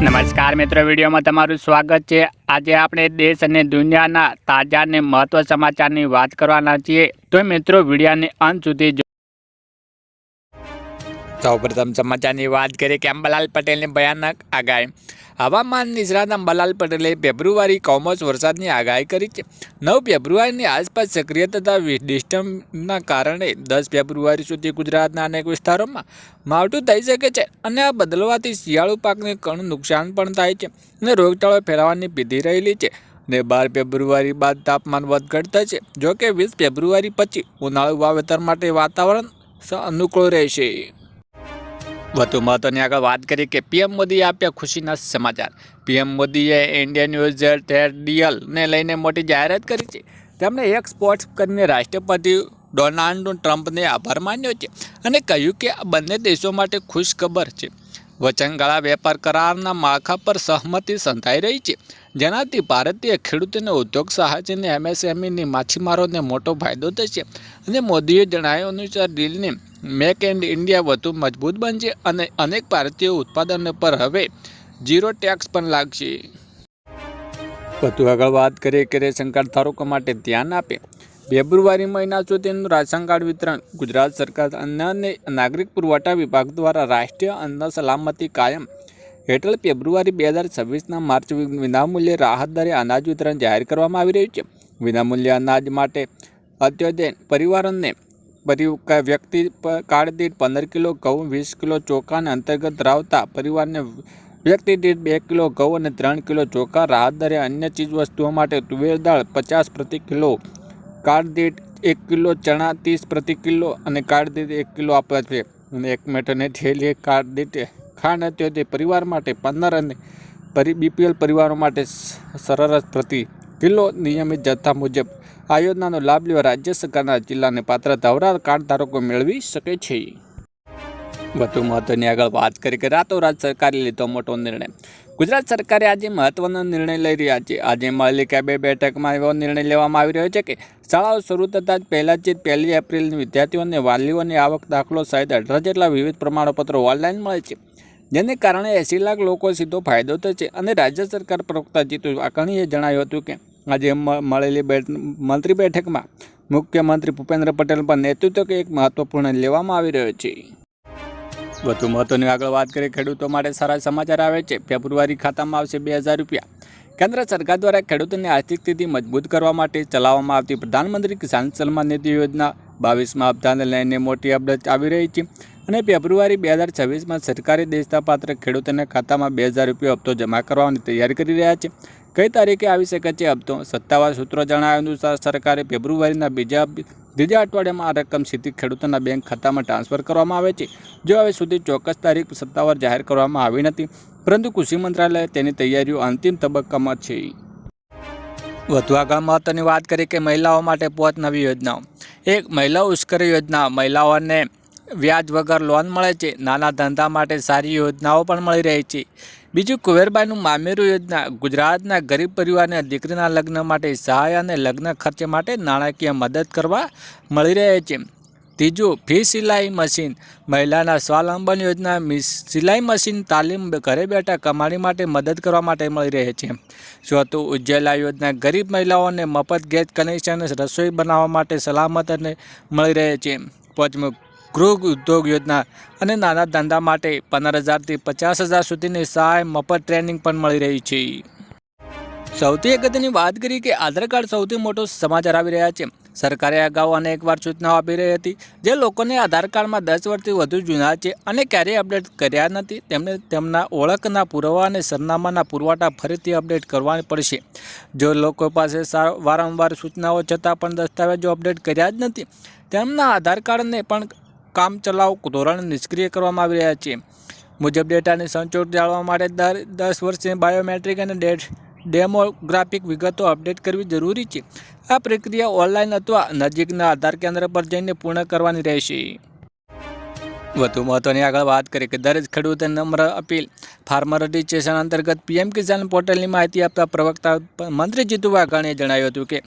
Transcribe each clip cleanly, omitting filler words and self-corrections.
નમસ્કાર મિત્રો, વિડીયોમાં તમારું સ્વાગત છે। આજે આપણે દેશ અને દુનિયાના તાજા અને મહત્વ સમાચારની વાત કરવાના છીએ, તો મિત્રો વિડીયોને અંત સુધી જો। સૌપ્રથમ સમાચારની વાત કરીએ કે અંબાલાલ પટેલની ભયાનક આગાહી। હવામાન નિષ્ણાત અંબાલાલ પટેલે ફેબ્રુઆરી કમોસમી વરસાદની આગાહી કરી છે। 9 ફેબ્રુઆરીની આસપાસ સક્રિય થતા ડિસ્ટર્બન્સના કારણે 10 ફેબ્રુઆરી સુધી ગુજરાતના અનેક વિસ્તારોમાં માવઠું થઈ શકે છે અને આ બદલવાથી શિયાળુ પાકને ઘણું નુકસાન પણ થાય છે અને રોગચાળો ફેલાવાની ભીતિ રહેલી છે અને 12 ફેબ્રુઆરી બાદ તાપમાન વધઘટ થશે। જોકે 20 ફેબ્રુઆરી પછી ઉનાળુ વાવેતર માટે વાતાવરણ અનુકૂળ રહેશે। વધુ મહત્વની આગળ વાત કરીએ કે પીએમ મોદીએ આપ્યા ખુશીના સમાચાર। પીએમ મોદીએ ઇન્ડિયન યુઝર ડીલને લઈને મોટી જાહેરાત કરી છે। તેમણે એક્સ પોસ્ટ કરીને રાષ્ટ્રપતિ ડોનાલ્ડ ટ્રમ્પને આભાર માન્યો છે અને કહ્યું કે આ બંને દેશો માટે ખુશ ખબર છે। વચનગાળા વેપાર કરારના માળખા પર સહમતિ સંધાઈ રહી છે, જેનાથી ભારતીય ખેડૂતોને, ઉદ્યોગ સાહસને, એમએસએમઈની માછીમારોને મોટો ફાયદો થશે અને મોદીએ જણાવ્યા અનુસાર ડીલને મેક ઇન ઇન્ડિયા વધુ મજબૂત બનશે અને અનેક ભારતીય ઉત્પાદનો પર હવે ઝીરો ટેક્સ પણ લાગશે। વધુ આગળ વાત કરીએ કે રેશન કાર્ડ ધારકો માટે ધ્યાન આપે। ફેબ્રુઆરી મહિના સુધીનું રાશન કાર્ડ વિતરણ ગુજરાત સરકાર અન્ન અને નાગરિક પુરવઠા વિભાગ દ્વારા રાષ્ટ્રીય અન્ન સલામતી કાયમ હેઠળ ફેબ્રુઆરી 2026ના માર્ચ વિનામૂલ્યે રાહત દરે અનાજ વિતરણ જાહેર કરવામાં આવી રહ્યું છે। વિનામૂલ્ય અનાજ માટે અત્યધ્યન પરિવારોને વ્યક્તિ કાર્ડ દીઠ 15 કિલો ઘઉં, 20 કિલો ચોખાને અંતર્ગત ધરાવતા પરિવારને વ્યક્તિ દીઠ 2 કિલો ઘઉં અને 3 કિલો ચોખા રાહત દરે। અન્ય ચીજ વસ્તુઓ માટે તુવેર દાળ 50 પ્રતિ કિલો, કાર્ડ દીઠ 1 કિલો ચણા 30 પ્રતિ કિલો અને કાર્ડ દીઠ 1 કિલો આપે છે અને 1 મીટરની થેલી કાર્ડ દીઠ ખાંડ અત્યધ્યન પરિવાર માટે 15 અને બીપીએલ પરિવારો માટે સરેરાશ પ્રતિ કિલો નિયમિત જથ્થા મુજબ આ યોજનાનો લાભ લેવા રાજ્ય સરકારના જિલ્લાને પાત્ર ધવરા કાર્ડ ધારકો મેળવી શકે છે। વધુ મહત્વની આગળ વાત કરી કે રાતોરાત સરકારે લીધો મોટો નિર્ણય। ગુજરાત સરકારે આજે મહત્વનો નિર્ણય લઈ રહ્યા છે। આજે મળેલી કેબિનેટ બેઠકમાં એવો નિર્ણય લેવામાં આવી રહ્યો છે કે શાળાઓ શરૂ થતાં જ પહેલાથી 1 એપ્રિલની વિદ્યાર્થીઓને વાલીઓની આવક દાખલો સહિત 18 જેટલા વિવિધ પ્રમાણપત્રો ઓનલાઈન મળે છે, જેને કારણે 80 લાખ લોકો સીધો ફાયદો થશે અને રાજ્ય સરકાર પ્રવક્તા જીતુ વાઘાણીએ જણાવ્યું હતું કે આજે મળેલી મંત્રી બેઠકમાં મુખ્યમંત્રી ભૂપેન્દ્ર પટેલ પર નેતૃત્વ એક મહત્વપૂર્ણ લેવામાં આવી રહ્યો છે। વધુ મહત્વની આગળ વાત કરીએ ખેડૂતો માટે સારા સમાચાર આવે છે। ફેબ્રુઆરી ખાતામાં આવશે 2000 રૂપિયા। કેન્દ્ર સરકાર દ્વારા ખેડૂતોની આર્થિક સ્થિતિ મજબૂત કરવા માટે ચલાવવામાં આવતી પ્રધાનમંત્રી કિસાન સન્માન નિધિ યોજના 22મા હપ્તાને લઈને મોટી અપડેટ આવી રહી છે અને ફેબ્રુઆરી 2026માં સરકારે દેશના પાત્ર ખેડૂતોના ખાતામાં 2000 રૂપિયા હપ્તો જમા કરવાની તૈયારી કરી રહ્યા છે। કઈ તારીખે આવી શકે છે હપ્તો? સત્તાવાર સૂત્રો જણાવ્યા અનુસાર સરકારે ફેબ્રુઆરીના બીજા અઠવાડિયામાં આ રકમ સીધી ખેડૂતોના બેંક ખાતામાં ટ્રાન્સફર કરવામાં આવે છે। જો હવે સુધી ચોક્કસ તારીખ સત્તાવાર જાહેર કરવામાં આવી નથી, પરંતુ કૃષિ મંત્રાલય તેની તૈયારીઓ અંતિમ તબક્કામાં છે। વધુ આગળ મહત્વની વાત કરીએ કે મહિલાઓ માટે 5 નવી યોજનાઓ। એક મહિલા ઉશ્કેર યોજના, મહિલાઓને વ્યાજ વગર લોન મળે છે। નાના ધંધા માટે સારી યોજનાઓ પણ મળી રહી છે। બીજું કુંવરબાઈનું મામેરું યોજના, ગુજરાતના ગરીબ પરિવારને દીકરીના લગ્ન માટે સહાય અને લગ્ન ખર્ચ માટે નાણાકીય મદદ કરવા મળી રહે છે। ત્રીજું ફ્રી સિલાઈ મશીન, મહિલાના સ્વાવલંબન યોજના, સિલાઈ મશીન તાલીમ ઘરે બેઠા કમાણી માટે મદદ કરવા માટે મળી રહે છે। ચોથું ઉજ્જવલા યોજના, ગરીબ મહિલાઓને મફત ગેસ કનેક્શન, રસોઈ બનાવવા માટે સલામત અને મળી રહે છે। પાંચમું ગૃહ ઉદ્યોગ યોજના અને નાના ધંધા માટે 15,000થી 50,000 સુધીની સહાય, મફત ટ્રેનિંગ પણ મળી રહી છે। સૌથી અગત્યની વાત કરીએ કે આધાર કાર્ડ સૌથી મોટો સમાચાર આવી રહ્યા છે। સરકારે અગાઉ અનેકવાર સૂચનાઓ આપી રહી હતી જે લોકોને આધાર કાર્ડમાં 10 વર્ષથી વધુ જૂના છે અને ક્યારેય અપડેટ કર્યા નથી તેમને તેમના ઓળખના પુરાવા અને સરનામાના પુરવઠા ફરીથી અપડેટ કરવાની પડશે। જો લોકો પાસે વારંવાર સૂચનાઓ છતાં પણ દસ્તાવેજો અપડેટ કર્યા જ નથી, તેમના આધાર કાર્ડને પણ કામચલાઉ ધોરણે નિષ્ક્રિય કરવામાં આવી રહ્યા છે। મુજબ ડેટાની સંચોટ જાળવવા માટે દર 10 વર્ષે બાયોમેટ્રિક અને ડેમોગ્રાફિક વિગતો અપડેટ કરવી જરૂરી છે। આ પ્રક્રિયા ઓનલાઈન અથવા નજીકના આધાર કેન્દ્ર પર જઈને પૂર્ણ કરવાની રહેશે। વધુ મહત્વની આગળ વાત કરીએ કે દરેક ખેડૂતોને નમ્ર અપીલ. ફાર્મર રજિસ્ટ્રેશન અંતર્ગત પીએમ કિસાન પોર્ટલની માહિતી આપતા પ્રવક્તા મંત્રી જીતુ વાઘાણીએ જણાવ્યું હતું કે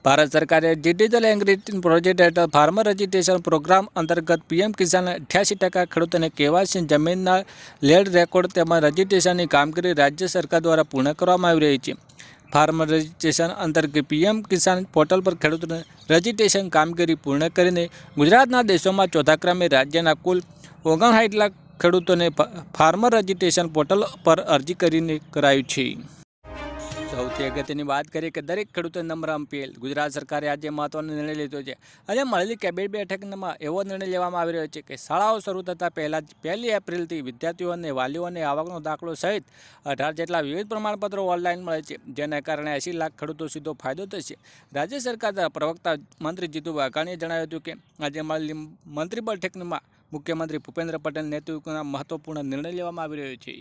ભારત સરકારે ડિજિટલ એગ્રીકલ્ચર પ્રોજેક્ટ હેઠળ ફાર્મર રજિસ્ટ્રેશન પ્રોગ્રામ અંતર્ગત પીએમ કિસાન 88% ખેડૂતોને કેવાયસી જમીનના લેન્ડ રેકોર્ડ તેમજ રજિસ્ટ્રેશનની કામગીરી રાજ્ય સરકાર દ્વારા પૂર્ણ કરવામાં આવી રહી છે. ફાર્મર રજિસ્ટ્રેશન અંતર્ગત પીએમ કિસાન પોર્ટલ પર ખેડૂતોને રજિસ્ટ્રેશન કામગીરી પૂર્ણ કરીને ગુજરાતના દેશોમાં ચોથા ક્રમે રાજ્યના કુલ 59 લાખ ખેડૂતોને ફાર્મર રજિસ્ટ્રેશન પોર્ટલ પર અરજી કરીને કરાયું છે. સૌથી અગત્યની વાત કરીએ કે દરેક ખેડૂતોને નમ્ર અપીલ. ગુજરાત સરકારે આજે મહત્વનો નિર્ણય લીધો છે. આજે મળેલી કેબિનેટ બેઠકમાં એવો નિર્ણય લેવામાં આવી રહ્યો છે કે શાળાઓ શરૂ થતાં પહેલાં 1 એપ્રિલથી વિદ્યાર્થીઓ અને વાલીઓને આવકનો દાખલો સહિત 18 જેટલા વિવિધ પ્રમાણપત્રો ઓનલાઈન મળે છે, જેના કારણે 80 લાખ ખેડૂતો સીધો ફાયદો થશે. રાજ્ય સરકાર દ્વારા પ્રવક્તા મંત્રી જીતુ વાઘાણીએ જણાવ્યું હતું કે આજે મળેલી મંત્રી બેઠકમાં મુખ્યમંત્રી ભૂપેન્દ્ર પટેલ નેતૃત્વના મહત્વપૂર્ણ નિર્ણય લેવામાં આવી રહ્યો છે.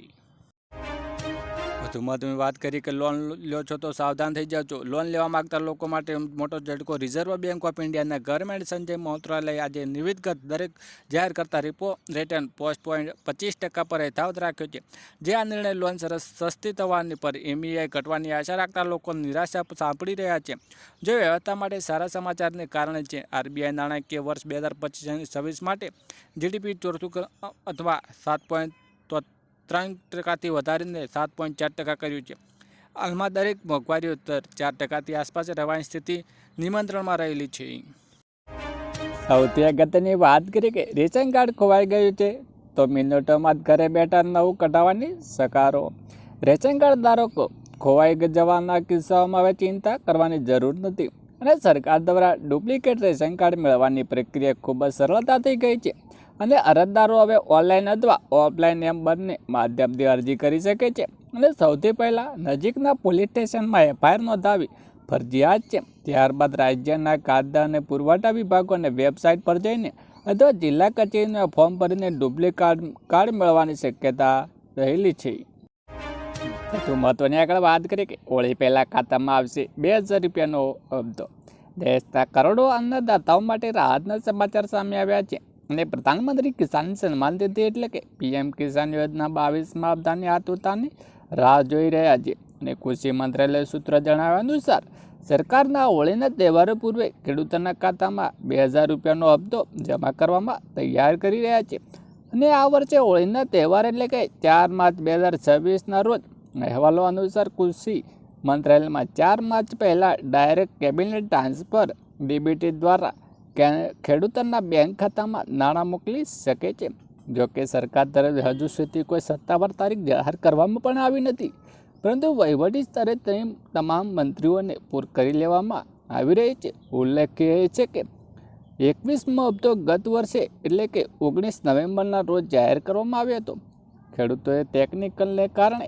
વધુમાં તમે વાત કરી કે લોન લો છો તો સાવધાન થઈ જાઓ છો. લોન લેવા માગતા લોકો માટે મોટો ઝટકો. રિઝર્વ બેંક ઓફ ઇન્ડિયાના ગવર્મેન્ટ સંચય મંત્રાલયે આજે નિવિદગત દરેક જાહેર કરતા રેપો રેટન પોસ્ટ પોઈન્ટ 25% પર યથાવત રાખ્યો છે. જે આ નિર્ણય લોન સસ્તી થવાની પર EMI ઘટવાની આશા રાખતા લોકો નિરાશા સાંપડી રહ્યા છે. જો વ્યવસ્થા માટે સારા સમાચારને કારણે છે. RBI નાણાકીય વર્ષ 2025-26 માટે GDP ચોથું અથવા 7.3% વધારીને 7.4% કર્યું છે. હાલમાં દરેક મોંઘવારીઓ 4%થી આસપાસ રહેવાની સ્થિતિ નિયંત્રણમાં રહેલી છે. સૌથી અગત્યની વાત કરીએ કે રેશન કાર્ડ ખોવાઈ ગયું છે તો મિનિટોમાં જ ઘરે બેઠા નવું કઢાવવાની સકારો. રેશન કાર્ડ ધારકો ખોવાઈ જવાના કિસ્સાઓમાં હવે ચિંતા કરવાની જરૂર નથી અને સરકાર દ્વારા ડુપ્લિકેટ રેશન કાર્ડ મેળવવાની પ્રક્રિયા ખૂબ જ સરળતાથી ગઈ છે અને અરજદારો હવે ઓનલાઈન અથવા ઓફલાઈન એમ બંને માધ્યમથી અરજી કરી શકે છે અને સૌથી પહેલાં નજીકના પોલીસ સ્ટેશનમાં FIR નોંધાવી ફરજિયાત છે. ત્યારબાદ રાજ્યના ખાદ્ય અને પુરવઠા વિભાગોને વેબસાઇટ પર જઈને અથવા જિલ્લા કચેરીને ફોર્મ ભરીને ડુપ્લિકેટ કાર્ડ મેળવવાની શક્યતા રહેલી છે. વધુ મહત્વની આગળ વાત કરીએ કે હોળી પહેલાં ખાતામાં આવશે 2000 રૂપિયાનો હપ્તો. દેશના કરોડો અન્નદાતાઓ માટે રાહતના સમાચાર સામે આવ્યા છે અને પ્રધાનમંત્રી કિસાન સન્માન નિધિ એટલે કે PM કિસાન યોજના 22મા હપ્તાની આતુરતાની રાહ જોઈ રહ્યા છે અને કૃષિ મંત્રાલય સૂત્ર જણાવ્યા અનુસાર સરકારના હોળીના તહેવારો પૂર્વે ખેડૂતોના ખાતામાં 2000 રૂપિયાનો હપ્તો જમા કરવામાં તૈયાર કરી રહ્યા છે અને આ વર્ષે હોળીના તહેવાર એટલે કે 4 માર્ચ 2026ના રોજ અહેવાલો અનુસાર કૃષિ મંત્રાલયમાં 4 માર્ચ પહેલાં ડાયરેક્ટ કેબિનેટ ટ્રાન્સફર DBT દ્વારા ખેડૂતોના બેંક ખાતામાં નાણાં મોકલી શકે છે. જોકે સરકાર તરફથી હજુ સુધી કોઈ સત્તાવાર તારીખ જાહેર કરવામાં પણ આવી નથી, પરંતુ વહીવટી સ્તરે તમામ મંત્રીઓને પૂર કરી લેવામાં આવી રહી છે. ઉલ્લેખનીય છે કે 21મો હપ્તો ગત વર્ષે એટલે કે 19 નવેમ્બરના રોજ જાહેર કરવામાં આવ્યો હતો. ખેડૂતોએ ટેકનિકલને કારણે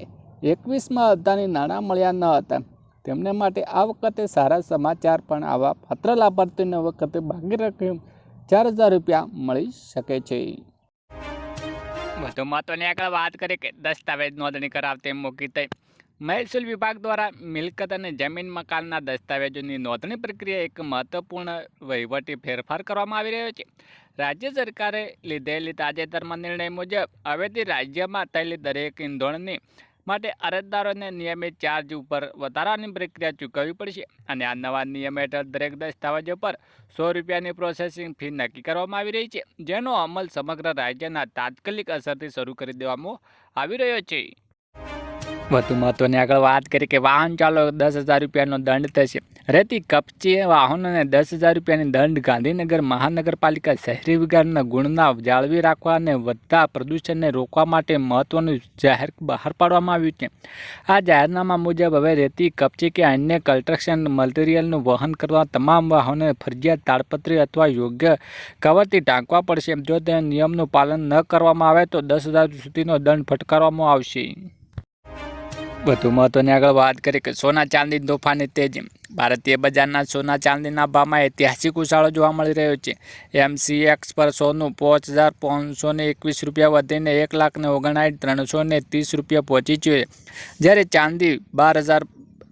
21મા હપ્તાની નાણાં મળ્યા ન હતા. તેમને માટે આ વખતે સારા સમાચાર પણ આવા પાત્ર લાભાર્થીઓને વખતે બાકી રકમ 4000 રૂપિયા મળી શકે છે. વધુ મહત્વની આગળ વાત કરીએ કે દસ્તાવેજ નોંધણી કરાવતી મોકી થઈ. મહેસૂલ વિભાગ દ્વારા મિલકત અને જમીન મકાનના દસ્તાવેજોની નોંધણી પ્રક્રિયા એક મહત્વપૂર્ણ વહીવટી ફેરફાર કરવામાં આવી રહ્યો છે. રાજ્ય સરકારે લીધેલી તાજેતરમાં નિર્ણય મુજબ હવેથી રાજ્યમાં થયેલી દરેક ઇંધણની માટે અરજદારોને નિયમિત ચાર્જ ઉપર વધારાની પ્રક્રિયા ચૂકવવી પડશે અને આ નવા નિયમ હેઠળ દરેક દસ્તાવેજો પર 100 રૂપિયાની પ્રોસેસિંગ ફી નક્કી કરવામાં આવી રહી છે, જેનો અમલ સમગ્ર રાજ્યના તાત્કાલિક અસરથી શરૂ કરી દેવામાં આવી રહ્યો છે. વધુ મહત્વની આગળ વાત કરી કે વાહન ચાલકો 10,000 રૂપિયાનો દંડ થશે. રેતી કપચી વાહનોને 10,000 રૂપિયાની દંડ. ગાંધીનગર મહાનગરપાલિકા શહેરી વિકાસના ગુણના જાળવી રાખવા અને વધતા પ્રદૂષણને રોકવા માટે મહત્વનું જાહેર બહાર પાડવામાં આવ્યું છે. આ જાહેરનામા મુજબ હવે રેતી કપચી કે અન્ય કન્સ્ટ્રક્શન મટીરિયલનું વહન કરવા તમામ વાહનોને ફરજિયાત તાડપત્રી અથવા યોગ્ય કવરથી ઢાંકવા પડશે. જો તે નિયમનું પાલન ન કરવામાં આવે તો 10,000 સુધીનો દંડ ફટકારવામાં આવશે. વધુ મહત્વની આગળ વાત કરીએ કે સોના ચાંદી તોફાની તેજી. ભારતીય બજારના સોના ચાંદીના ભાવમાં ઐતિહાસિક ઉછાળો જોવા મળી રહ્યો છે. MCX પર સોનું 5,521 રૂપિયા વધીને 1,59,330 રૂપિયા પહોંચી છે, જ્યારે ચાંદી 12,000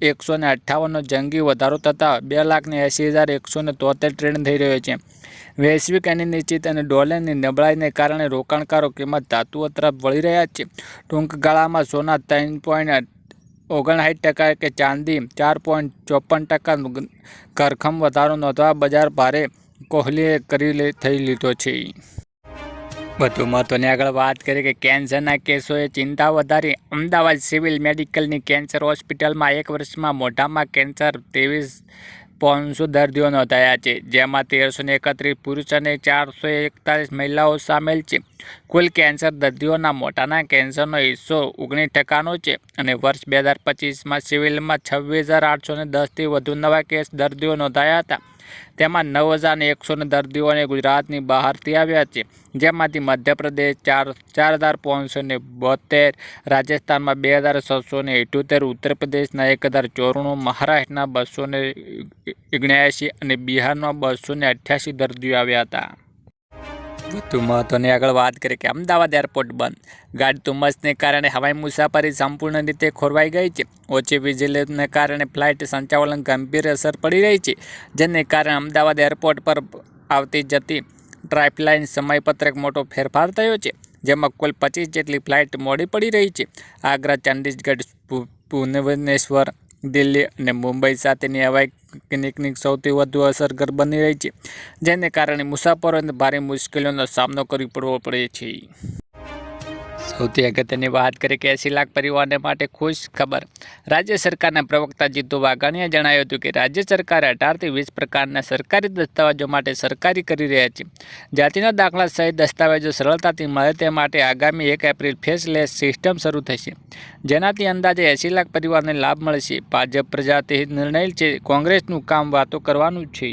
158નો જંગી વધારો થતાં 2,80,173 ટ્રેડ થઈ રહ્યો છે. વૈશ્વિક અનિશ્ચિત અને ડોલરની નબળાઈને કારણે રોકાણકારો કિંમત ધાતુઓ તરફ વળી રહ્યા છે. ટૂંક ગાળામાં સોના 3.59% કે ચાંદી 4.54% ઘરખમ વધારો નોંધવા બજાર ભારે કોહલીએ થઈ લીધો છે. વધુ મહત્વની આગળ વાત કરીએ કે કેન્સરના કેસોએ ચિંતા વધારી. અમદાવાદ સિવિલ મેડિકલની કેન્સર હોસ્પિટલમાં એક વર્ષમાં મોઢામાં કેન્સર 23,500 દર્દીઓ નોંધાયા છે, જેમાં 1,331 પુરુષ અને 441 મહિલાઓ સામેલ છે. કુલ કેન્સર દર્દીઓના મોઢાના કેન્સરનો હિસ્સો 19%નો છે અને વર્ષ 2025માં સિવિલમાં 26,810થી વધુ નવા કેસ દર્દીઓ નોંધાયા હતા. તેમાં 9,100 દર્દીઓને ગુજરાતની બહારથી આવ્યા છે, જેમાંથી મધ્યપ્રદેશ 4,572, રાજસ્થાનમાં 2,678, ઉત્તર પ્રદેશના 1,094, મહારાષ્ટ્રના 279 અને બિહારમાં 288 દર્દીઓ આવ્યા હતા. વધુ મહત્વની આગળ વાત કરીએ કે અમદાવાદ એરપોર્ટ બંધ. ગાઢ ધુમ્મસને કારણે હવાઈ મુસાફરી સંપૂર્ણ રીતે ખોરવાઈ ગઈ છે. ઓછી વીજળીને કારણે ફ્લાઇટ સંચાલન ગંભીર અસર પડી રહી છે, જેને કારણે અમદાવાદ એરપોર્ટ પર આવતી જતી ટ્રાઇફલાઇન સમયપત્રક મોટો ફેરફાર થયો છે, જેમાં કુલ 25 જેટલી ફ્લાઇટ મોડી પડી રહી છે. આગ્રા, ચંડીગઢ, ભુવનેશ્વર, દિલ્હી અને મુંબઈ સાથેની હવાઈ ક્લિનિક સૌથી વધુ અસરગ્રસ્ત બની રહી છે, જેને કારણે મુસાફરોને ભારે મુશ્કેલીઓનો સામનો કરવો પડે છે. સૌથી અગત્યની વાત કરીએ કે 80 લાખ પરિવારને માટે ખુશ ખબર. રાજ્ય સરકારના પ્રવક્તા જીતુ વાઘાણીએ જણાવ્યું હતું કે રાજ્ય સરકારે 18થી 20 પ્રકારના સરકારી દસ્તાવેજો માટે સરકારી કરી રહ્યા છે. જાતિના દાખલા સહિત દસ્તાવેજો સરળતાથી મળે તે માટે આગામી 1 એપ્રિલ ફેસલેસ સિસ્ટમ શરૂ થશે, જેનાથી અંદાજે 80 લાખ પરિવારને લાભ મળશે. ભાજપ પ્રજાહિત નિર્ણય છે, કોંગ્રેસનું કામ વાતો કરવાનું છે.